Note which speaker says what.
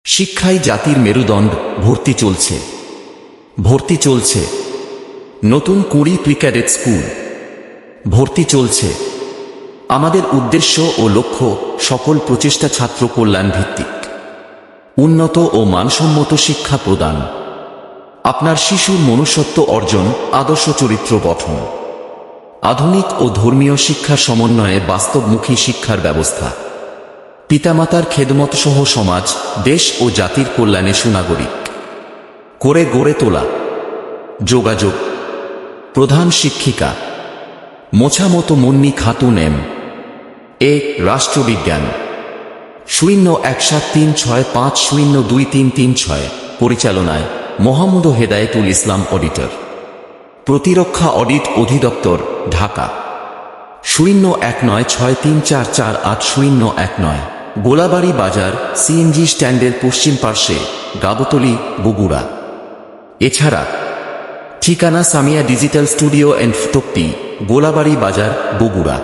Speaker 1: শিক্ষাই জাতির মেরুদণ্ড। ভর্তি চলছে নতুন 20 প্রি-ক্যাডেট স্কুল। ভর্তি চলছে। আমাদের উদ্দেশ্য ও লক্ষ্য সকল প্রচেষ্টা ছাত্র কল্যাণ ভিত্তিক, উন্নত ও মানসম্মত শিক্ষা প্রদান, আপনার শিশুর মনুষ্যত্ব অর্জন, আদর্শ চরিত্র গঠন, আধুনিক ও ধর্মীয় শিক্ষার সমন্বয়ে বাস্তবমুখী শিক্ষার ব্যবস্থা, পিতামাতার খেদমত সহ সমাজ, দেশ ও জাতির কল্যাণে সুনাগরিক করে গড়ে তোলা। যোগাযোগ: প্রধান শিক্ষিকা মোছামতো মুন্নি খাতুন এম.এ. রাষ্ট্রবিজ্ঞান 017365023336। পরিচালনায় মোহাম্মদ হেদায়েতুল ইসলাম অডিটর, প্রতিরক্ষা অডিট অধিদপ্তর, ঢাকা 019634480019। গোলাবাড়ি বাজার, সিএনজি স্ট্যান্ডের পশ্চিম পার্শ্বে, গাবতলী, বগুড়া। এছাড়া ঠিকানা Samia digital studio and photocopy, Golabari Bazar, Bogura.